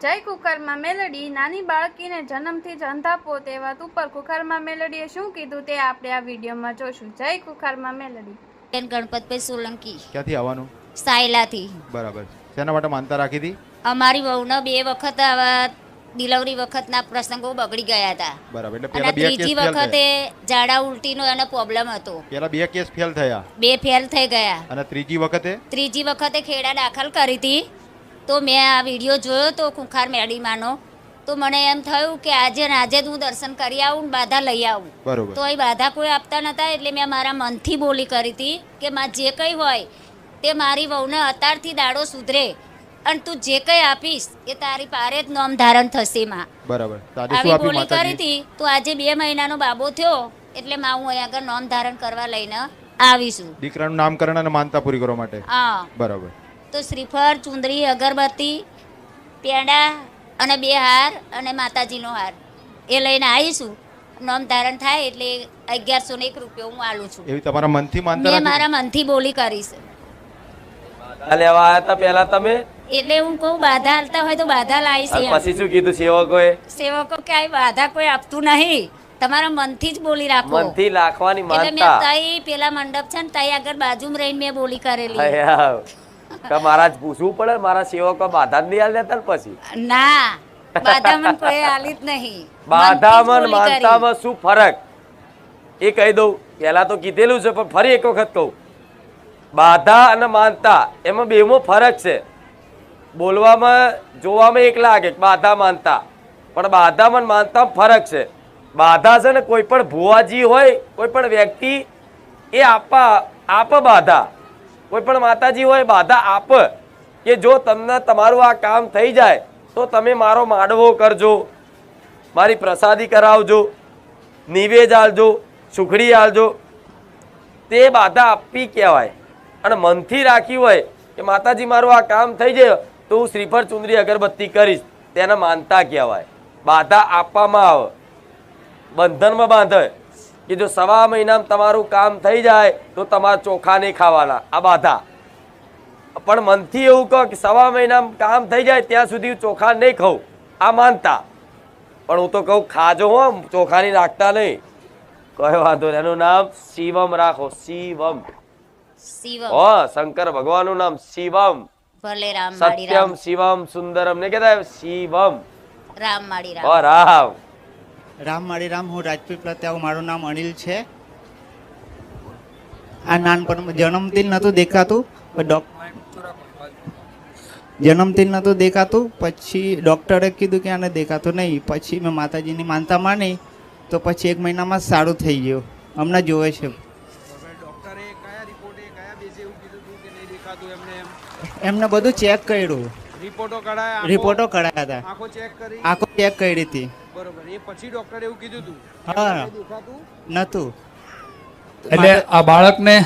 જય કુકરમાં મેલડી નાની બાળકીને જન્મથી જ અંધાપો તે વાત ઉપર કુકરમાં મેલડીએ શું કીધું તે આપણે આ વિડીયોમાં જોશું. જય કુકરમાં મેલડી. ગણપતભાઈ સોલંકી. ક્યાંથી આવવાનું? સાયલાથી. બરાબર. શેના માટે માનતા રાખી હતી? અમારી વહુને 2 વખત આવા ડિલિવરી વખતના પ્રસંગો બગડી ગયા હતા. બરાબર. એટલે અને પહેલા 2 કેસ ત્રીજી ફેલ વખતે થયા. ઝાડા ઉલટીનો એનો પ્રોબ્લેમ હતો. પહેલા 2 કેસ ફેલ થયા. 2 ફેલ થઈ ગયા. અને ત્રીજી વખતે ખેડા દાખલ કરી હતી. તો મેં આ વિડીયો જોયો તો કુંખાર મેડીમાનો, તો મને એમ થયું કે આજે જ હું દર્શન કરી આવું, બાધા લઈ આવું. બરોબર. તો એ બાધા કોઈ આપતા નતા, એટલે મેં મારા મનથી બોલી કરી હતી કે માં જે કંઈ હોય તે મારી વહુને અત્યારથી દાડો સુધરે, અને તું જે કંઈ આપીશ એ તારી પારે જ નામ ધારણ થશે માં. બરાબર. આવી બોલી કરી હતી. તો આજે 2 મહિનાનો બાબો થયો, એટલે માં હું અહીંયા આગળ નામ ધારણ કરવા લઈને આવીશું. દીકરાનું નામકરણ અને માનતા પૂરી કરવા માટે. હા, બરાબર. તો શ્રીફળ, ચુંદડી, અગરબત્તી, પેંડા અને 2 હાર અને માતાજીનો હાર એ લઈને આવીશું. નામ ધારણ થાય એટલે 1101 રૂપિયા હું આલું છું. એવી તમારા મનથી માનતા મેં રાખી? મારા મનથી બોલી કરીશ. લેવા આયા હતા પહેલા તમે, એટલે હું કહું બાધા હાલતા હોય તો બાધા લાવીશ. અને પછી શું કીધું સેવકોએ? સેવકો ક્યાંય બાધા કોઈ આપતું નહીં, તમારા મનથી જ બોલી રાખો. મનથી રાખવાની એટલે મેં માનતા. તઈ પેલા મંડપ છે ને તઈ આગળ બાજુમાં રહીને મેં બોલી કરેલી. અયા, કે મારા જ પૂછવું પડે, મારા સેવકો બાધા જ નહીં આલી દેતા ને પછી? ના, બાધા મને કોઈ આલી જ નહીં. બાધામાં ને મનથી જ બોલી કરી. માનતામાં શું ફરક એ કહી દઉં. પહેલા તો કીધેલું છે, પણ ફરી એક વખત કહું. બાધા અને માનતા એમાં બેમાં ફરક છે. બોલવામાં જોવામાં એક લાગે બાધા માનતા, પણ બાધામાં ને માનતામાં ફરક છે. બાધા છે ને કોઈ પણ ભુવાજી હોય, કોઈ પણ વ્યક્તિ એ આપ બાધા. કોઈ પણ માતાજી હોય બાધા આપ કે જો તમને તમારું આ કામ થઈ જાય તો તમે મારો માંડવો કરજો, મારી પ્રસાદી કરાવજો, નિવેદ આલજો, સુખડી આલજો. તે બાધા આપવી કહેવાય. અને મનથી રાખી હોય કે માતાજી મારું આ કામ થઈ જાય તો હું શ્રીફળ, ચુંદડી, અગરબત્તી કરીશ, તેને માનતા કહેવાય. બાધા આપવામાં આવે, બંધનમાં બાંધે કે જો 1.5 મહિનામાં તમારું કામ થઈ જાય તો તમારે ચોખા નહીં ખાવાના, આ બાધા. પણ મનથી એવું કહો કે 1.5 મહિનામાં કામ થઈ જાય ત્યાં સુધી હું ચોખા નહીં ખાઉં, આ માનતા. પણ હું તો કહું ખાજો હો, ચોખાની રાખતા નહીં. કયો વાંધો નહીં, એનું નામ શિવમ રાખો. શિવમ. શિવમ. હો, શંકર ભગવાનનું નામ શિવમ. ભલે રામ માડી સત્યમ રામ. શિવમ સુંદરમ ને કહેતા શિવમ. રામ માડી રામ. ઓ રામ. રામ માળી રામ. હું રાજપીત પ્રત્યાવું. મારું નામ અનિલ છે. આ નાનપણ જન્મથી નહોતું દેખાતું, જન્મથી નહોતું દેખાતું. પછી ડૉક્ટરે કીધું કે આને દેખાતું નહીં. પછી મેં માતાજીની માનતા માની તો પછી 1 મહિનામાં સારું થઈ ગયું. હમણાં જોવે છે. એમને બધું ચેક કર્યું, રિપોર્ટો કઢાયા હતા, આંખો ચેક કરી હતી. બરોબર. એ પછી ડોક્ટરે એવું કીધું હતું? હા, નહોતું. એટલે આ બાળકને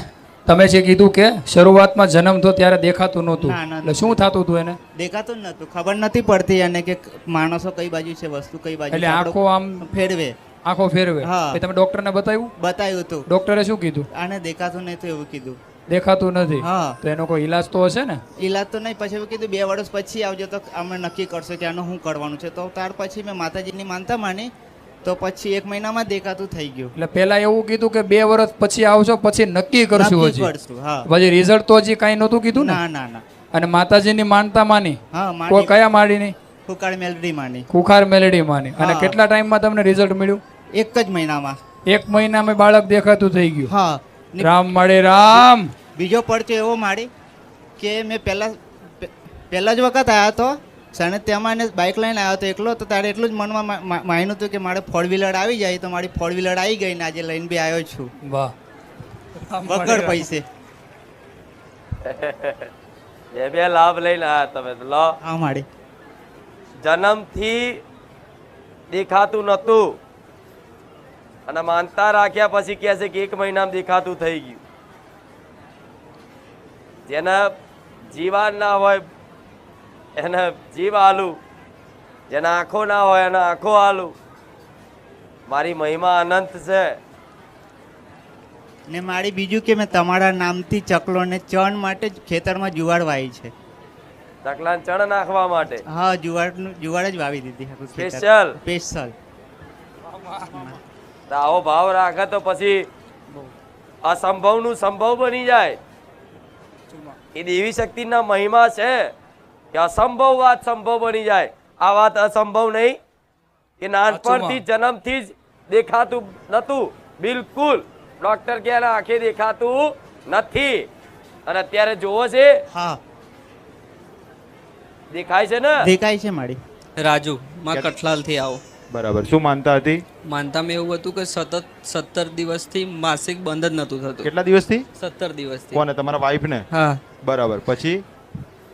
તમે જે કીધું કે શરૂઆતમાં જન્મ થયો ત્યારે દેખાતું નહોતું, ના, ના. એટલે શું થતું હતું એને? દેખાતું જ નહોતું. ખબર નથી પડતી એને કે માણસો કઈ બાજુ છે, વસ્તુ કઈ બાજુ એટલે છે. આંખો આમ ફેરવે. આંખો ફેરવે. હા. એ તમે ડોક્ટરને બતાવ્યું? બતાવ્યું હતું. ડોક્ટરે શું કીધું? આને દેખાતું નહીં તો એવું કીધું. દેખાતું નથી. હા. તો એનો કોઈ ઈલાજ તો હશે ને? ઈલાજ તો નહીં. પછી એવું કીધું 2 વર્ષ પછી આવજો તો અમે નક્કી કરશો કે આનું શું કરવાનું છે. તો ત્યાર પછી મેં માતાજીની માનતા માની તો પછી 1 મહિનામાં દેખાતું થઈ ગયું. એટલે પેલા એવું કીધું કે 2 વર્ષ પછી આવશો પછી નક્કી કરશું. નક્કી હજી કરશું. હા. પછી રિઝલ્ટ તો હજી કાંઈ નહોતું કીધું ને? ના ના ના. અને માતાજીની માનતા માની? હા, કોઈ માની. કયા માડીની? ફુકાળ મેલડી માની. કુખાર મેલેડી માની. અને હા. કેટલા ટાઈમમાં તમને રિઝલ્ટ મળ્યું? 1 જ મહિનામાં. 1 મહિનામાં બાળક દેખાતું થઈ ગયું. હા. ને રામ મળે રામ. બીજો પડતો એવો માડી કે મેં પહેલા જ વખત આવ્યો હતો સાને, તેમાં એને બાઇક લઈને આવ્યો હતો એકલો. તો તારે એટલું જ મનમાં માન્યું હતું કે મારે 4 વ્હીલર આવી જાય. તો મારી 4 વ્હીલર આવી ગઈ ને આજે લઈને બી આવ્યો છું વાહ. વગર પૈસે. બે લાભ લઈને આયા તમે તો. લો, હા માડી. જન્મથી દેખાતું નતું અને માનતા રાખ્યા પછી કહે છે કે 1 મહિનામાં દેખાતું થઈ ગયું. જેના જીવાન ના હોય એને જીવ આલું, જેના આંખો ના હોય એને આંખો આલું. મારી મહિમા અનંત છે. ને મારી બીજું કે મેં તમારા નામથી ચકલો ને ચણ માટે જ ખેતરમાં જુવાર વાવી છે. ચકલાને ચણ નાખવા માટે હા જુવાડ જ વાવી દીધી સ્પેશિયલ સ્પેશિયલ. તો આવો ભાવ રાખે તો પછી અસંભવનું સંભવ બની જાય. એ દેવી શક્તિના મહિમા છે કે અસંભવ વાત સંભવ બની જાય. આ વાત અસંભવ નહીં. એ નાનપણથી જન્મથી જ દેખાતું નતું બિલકુલ. ડોક્ટર કે એના આંખે દેખાતું નથી અને અત્યારે જોવો છે હા દેખાય છે ને. દેખાય છે મારી. રાજુ માં કઠલાલથી આવો. બરાબર. શું માનતા હતી? માનતામાં એવું હતું કે સતત 17 દિવસથી માસિક બંધ જ નહોતું થતું. કેટલા દિવસથી? 17 દિવસથી. કોને? તમારા વાઈફ ને? હા. બરાબર. પછી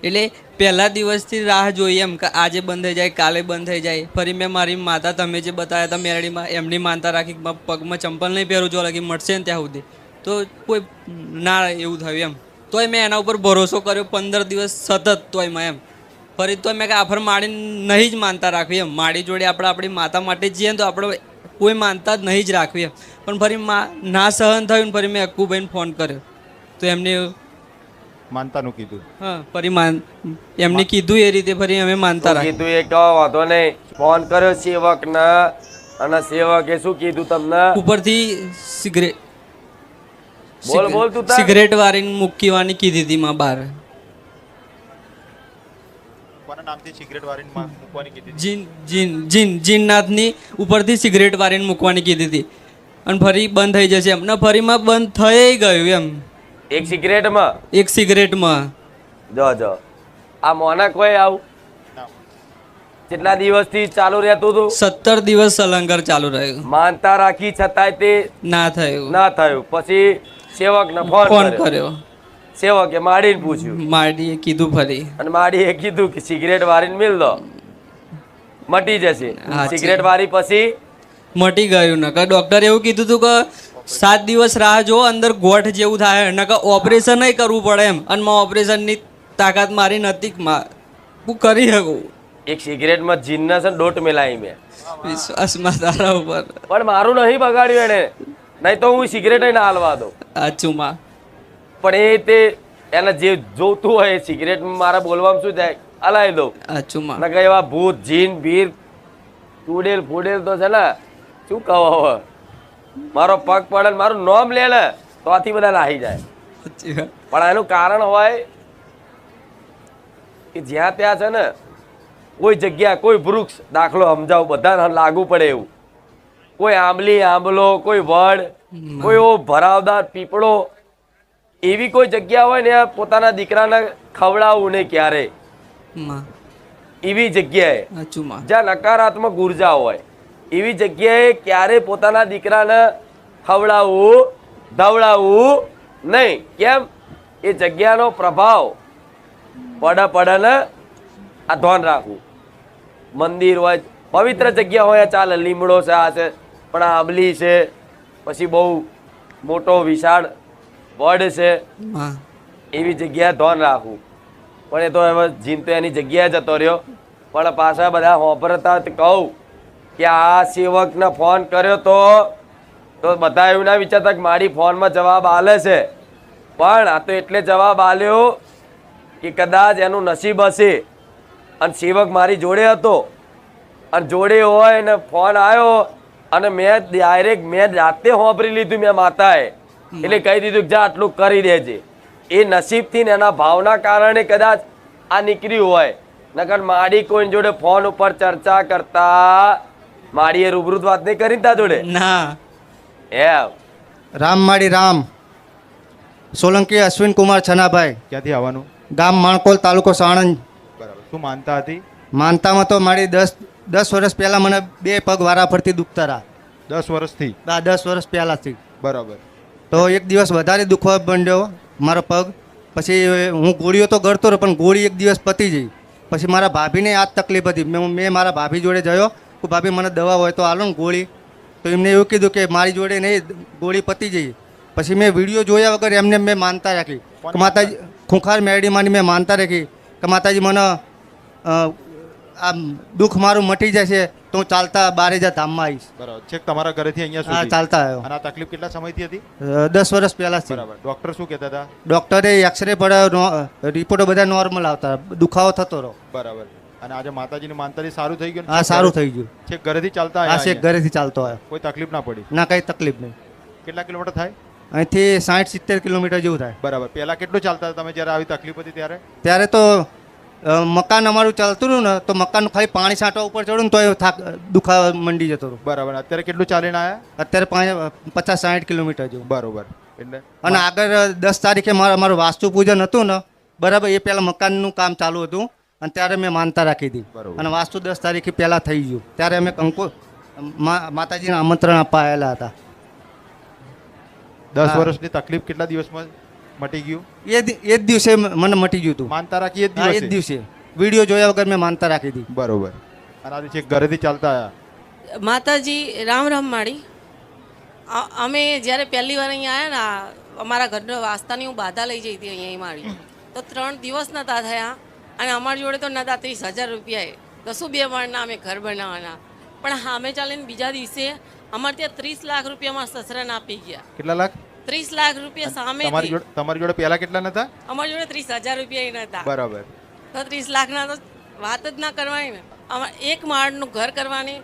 એટલે પહેલા દિવસથી રાહ જોઈએ એમ કે આજે બંધ થઈ જાય, કાલે બંધ થઈ જાય. ફરી મેં મારી માતા તમે જે બતાવ્યા હતા મેરડીમાં એમની માનતા રાખી કે પગમાં ચંપલ નહીં પહેરું જો લગી મળશે ને ત્યાં સુધી. તો કોઈ ના એવું થયું એમ. તોય મેં એના ઉપર ભરોસો કર્યો 15 દિવસ સતત. તોય મેં એમ ફરી તો મેં કે આફર માડી નહીં જ માનતા રાખવી એમ. માડી જોડે આપણે આપણી માતા માટે જઈએ ને તો આપણે કોઈ માનતા જ નહીં જ રાખવી એમ. પણ ફરી ના સહન થયું ને ફરી મેં અક્કુભાઈને ફોન કર્યો તો એમને માનતાનું કીધું. હા ફરી એમને કીધું એ રીતે ફરી અમે માનતા રાખી. કીધું એ કહો વાંધો નહીં. ફોન કર્યો સેવકને અને સેવકે શું કીધું તમને? ઉપરથી સિગરેટ બોલ બોલ તું તાર. સિગરેટ વાળીને મૂકવાની કીધી હતી માં બહાર. કોના નામથી સિગરેટ વાળીને મૂકવાની કીધી? જીનનાથની ઉપરથી સિગરેટ વાળીને મૂકવાની કીધી હતી અને ફરી બંધ થઈ જશે એમ ને ફરીમાં બંધ થઈ ગયું એમ. એક સિગરેટમાં એક સિગરેટમાં જો જો આ મોના કોઈ આવું કેટલા દિવસથી ચાલુ રહેતું હતું? 17 દિવસ સલંગર ચાલુ રહ્યું. માનતા રાખી છતાંય તે ના થયું. ના થયું. પછી સેવકને ફોન કર્યો. સેવકે માડીને પૂછ્યું. માડીએ કીધું ફરી અને માડીએ કીધું કે સિગરેટ વાળીને મિલ દો મટી જશે. સિગરેટ વાળી પછી મટી ગયું. નકર ડોક્ટરે એવું કીધું હતું કે 7 દિવસ રાહ જો અંદર ગોઠ જેવું થાય નકર ઓપરેશન નહીં કરવું પડે એમ. અને માં ઓપરેશનની તાકાત મારી નથી. હું કરી શકું. એક સિગરેટમાં જીનના છે દોટ મેલાઈ મેં વિશ્વાસમાં તારા ઉપર. પણ મારું નહીં બગાડ્યું એને. નહીં તો હું સિગરેટ ના હાલવા દઉં. આચુમાં પણ એ તે એને જે જોતું હોય સિગરેટ મારા બોલવામાં શું થાય હલાવી દઉં. આચુમાં નકર એવા ભૂત જીન ભીર ચૂડેલ ફૂડેલ તો છે ને શું કહો હવે. મારો પગ પડે ને મારું નોમ લે ને તો આથી બધા નાહી જાય. પણ એનું કારણ હોય કે જ્યાં ત્યાં છે ને કોઈ જગ્યા કોઈ વૃક્ષ દાખલો સમજાવું બધાને લાગુ પડે એવું. કોઈ આંબલી આંબલો કોઈ વડ કોઈ એવો ભરાવદાર પીપળો એવી કોઈ જગ્યા હોય ને પોતાના દીકરાને ખવડાવવું નહીં ક્યારે. એવી જગ્યાએ જ્યાં નકારાત્મક ઉર્જા હોય એવી જગ્યાએ ક્યારે પોતાના દીકરાને ખવડાવવું ધવડાવવું નહીં. કેમ? એ જગ્યાનો પ્રભાવ પડે ને આ ધ્યાન રાખવું. મંદિર હોય પવિત્ર જગ્યા હોય ચાલે લીમડો છે આ છે પણ આ આંબલી છે પછી બહુ મોટો વિશાળ વડ છે એવી જગ્યાએ ધ્યાન રાખવું. પણ એ તો હવે જીન તો એની જગ્યાએ જતો રહ્યો. પણ પાછા બધા હોંભરતા કહું કે આ સેવકને ફોન કર્યો તો બધા એવું ના વિચારતા કે મારી ફોનમાં જવાબ આલે છે. પણ આ તો એટલે જવાબ આલ્યો કે કદાચ એનું નસીબ હશે અને સેવક મારી જોડે હતો અને જોડે હોય ને ફોન આવ્યો અને મેં ડાયરેક્ટ મેં જાતે હોંભરી લીધું મેં માતાએ એટલે કહી દીધું કે જા આટલું કરી દેજે. એ નસીબથી ને એના ભાવના કારણે કદાચ આ નીકળ્યું હોય. નકર માડી કોઈ જોડે ફોન ઉપર ચર્ચા કરતા માડીએ રૂબરૂ વાત નહીં કરી તા જોડે ના. એમ રામ માડી રામ. સોલંકી અશ્વિન કુમાર છનાભાઈ. ક્યાંથી આવવાનું? ગામ માણકોલ તાલુકો સાણંદ. બરાબર. શું માનતા હતી? માનતામાં તો મારી 10 વર્ષ પહેલાં મને 2 પગ વારાફરતી દુખતા રહ્યા. 10 વર્ષથી? 10 વર્ષ પહેલાંથી. બરાબર. તો એક દિવસ વધારે દુખવા માંડ્યો મારો પગ. પછી હું ગોળીઓ તો ગળતો રહ્યો પણ ગોળી એક દિવસ પતી ગઈ. પછી મારા ભાભીને આ જ તકલીફ હતી. મેં મારા ભાભી જોડે જયો કે ભાભી મને દવા હોય તો આલો ને ગોળી. તો એમને એવું કીધું કે મારી જોડે નહીં ગોળી પતી જઈ. પછી મેં વિડીયો જોયા વગર એમને મેં માનતા રાખી કે માતાજી ખૂંખાર મેરડીમાંની મેં માનતા રાખી કે માતાજી મને આમ દુઃખ મારું મટી જશે તો હું ચાલતા બારેજા ધામમાં આવીશ. બરાબર. છેક તમારા ઘરેથી અહીંયા હા સુધી ચાલતા આવ્યો. અને આ તકલીફ કેટલા સમયથી હતી? 10 વર્ષ પહેલાં છે. બરાબર. ડોક્ટર શું કહેતા હતા? ડૉક્ટરે એક્સરે પડ્યો, રિપોર્ટો બધા નોર્મલ આવતા, દુખાવો થતો રહ્યો. બરાબર. અને આજે માતાજીની માનતાથી સારું થઈ ગયું ને? હા સારું થઈ ગયું. છેક ઘરેથી ચાલતા આ આવ્યા છે અહીંયા? ઘરેથી ચાલતો આવ્યો. કોઈ તકલીફ ના પડી? ના કંઈ તકલીફ નહીં. કેટલા કિલોમીટર થાય? અહીંથી 60-70 કિલોમીટર જેવું થાય. બરાબર. પહેલા કેટલું ચાલતા હતા તમે જ્યારે આવી તકલીફ હતી ત્યારે? ત્યારે તો મકાન અમારું ચાલતું રહ્યું ને તો મકાનનું ખાલી પાણી છાંટવા ઉપર ચડું ને તો એ થાક દુખાવા મંડી જતો રહ્યું. બરાબર. અત્યારે કેટલું ચાલીને આવ્યા? અત્યારે 50-60 કિલોમીટર જેવું. બરોબર. એટલે અને આગળ 10 તારીખે મારું વાસ્તુ પૂજન હતું ને બરાબર, એ પહેલાં મકાનનું કામ ચાલુ હતું અને ત્યારે મેં માનતા રાખી હતી. બરોબર. અને વાસ્તુ 10 તારીખે પહેલાં થઈ ગયું. ત્યારે અમે માતાજીને આમંત્રણ આપવા આવેલા હતા. 10 હા. વર્ષની તકલીફ કેટલા દિવસમાં મટી ગયું? એ જ દિવસે મને મટી ગયું હતું. માનતા રાખી એ જ હા, એ જ દિવસે? દિવસે વિડીયો જોયા વગર મેં માનતા રાખી હતી. બરોબર. અને આજે છેક ઘરેથી ચાલતા આવ્યા? માતાજી રામ રામ માળી. અમે જ્યારે પહેલી વાર અહીંયા આવ્યા ને અમારા ઘરના વાસ્તાની હું બાધા લઈ જઈ હતી અહીંયા માળી, તો 3 દિવસ નહોતા થયા અને અમારી જોડે તો નહોતા 30,000 રૂપિયાએ. તો શું 2 માળના અમે ઘર બનાવવાના, પણ સામે ચાલીને બીજા દિવસે અમારે ત્યાં 30 લાખ રૂપિયા મારા સસરાને આપી ગયા. કેટલા લાખ? 30 લાખ રૂપિયા સામે. તમારી જોડે પહેલા કેટલા નતા? અમારી જોડે 30,000 રૂપિયા નહોતા. બરાબર. તો 30 લાખના તો વાત જ ના કરવાની ને. એક માળનું ઘર કરવાની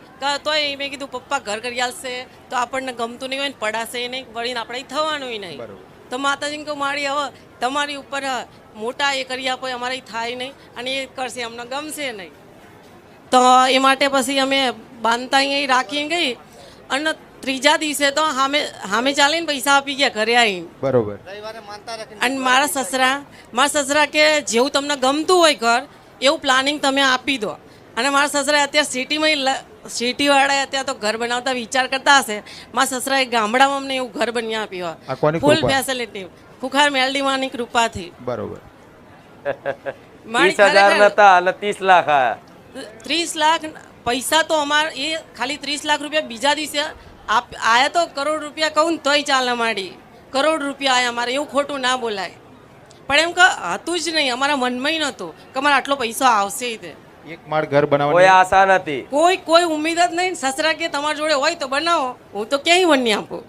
તોય મેં કીધું પપ્પા ઘર કરી આલશે તો આપણને ગમતું નહીં હોય ને પડાશે નહીં, વળીને આપણે થવાનું નહીં. બરોબર. તો માતાજીને કહું મારી હવે તમારી ઉપર મોટા એ કરી આપો, અમારે થાય નહીં અને એ કરશે અમને ગમશે નહીં. તો એ માટે પછી અમે બાંધતા અહીં રાખી ગઈ અને ત્રીજા દિવસે તો સામે ચાલીને પૈસા આપી ગયા ઘરે આવીને. બરોબર. અને મારા સસરા કે જેવું તમને ગમતું હોય ઘર એવું પ્લાનિંગ તમે આપી દો. અને મારા સસરા અત્યારે સિટીવાળા અત્યારે તો ઘર બનાવતા વિચાર કરતા હશે. મારા સસરાએ ગામડામાં અમને એવું ઘર બની આપ્યું આ કોની ફૂલ કૃપા? ફેસિલિટી ખુખાર મેલડીમાંની કૃપાથી. બરોબર. મારી 30,000 નતા અને 30 લાખ આયા. 30 લાખ પૈસા તો અમારે એ ખાલી 30 લાખ રૂપિયા બીજા દિવસે આયા તો કરોડ રૂપિયા કહું ને તોય ચાલે માડી. કરોડ રૂપિયા આયા અમારે, એવું ખોટું ના બોલાય. પણ એમ કે હતું જ નહીં, અમારા મનમાં નહોતું કે અમારે આટલો પૈસો આવશે. તે એક માળ ઘર કોઈ બનાવવાની આશા નથી. કોઈ ઉમ્મીદ જ નહીં. સસરા કે તમારી જોડે હોય તો બનાવો, હું તો ક્યાંય વન્ય આપું.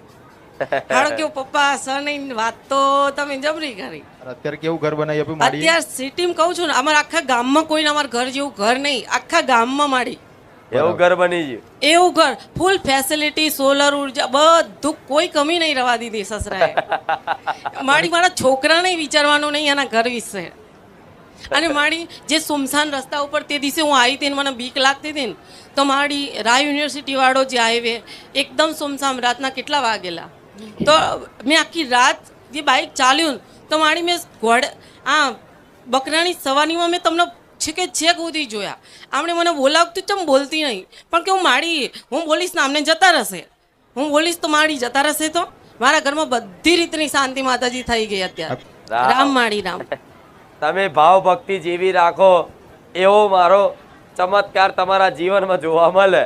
હાડો કેવું પપ્પા સર નહીં વાત તો તમે જબરી કરી. અને અત્યારે કેવું ઘર બનાવી આપ્યું માડી? અત્યારે સિટીમાં કહું છું ને અમારા આખા ગામમાં કોઈને અમારા ઘર જેવું ઘર નહીં, આખા ગામમાં માડી એવું ઘર બની ગયું. એવું ઘર ફૂલ ફેસિલિટી, સોલર ઉર્જા બધું, કોઈ કમી નહીં રવા દીધી સસરાએ. મારા છોકરાને વિચારવાનું નહીં એના ઘર વિશે. અને મારી જે સુમસાન રસ્તા ઉપર તે દિવસે હું આવી હતી ને મને બીક લાગતી હતી ને, તો મારી રાય યુનિવર્સિટી વાળો જે હાઈવે એકદમ સુમસામ, રાતના કેટલા વાગેલા, તો મેં આખી રાત જે બાઇક ચાલ્યું તો મારી મેં બકરાની સવારીમાં મેં તમને છેક સુધી જોયા. આમણે મને બોલાવતું ચમ બોલતી નહીં, પણ કે હું બોલીશ ને આમને જતા રહેશે, હું બોલીશ તો મારી જતા રહેશે. તો મારા ઘરમાં બધી રીતની શાંતિ માતાજી થઈ ગઈ અત્યારે. રામ માળી રામ. તમે ભાવ ભક્તિ જેવી રાખો એવો મારો ચમત્કાર તમારા જીવનમાં જોવા મળે.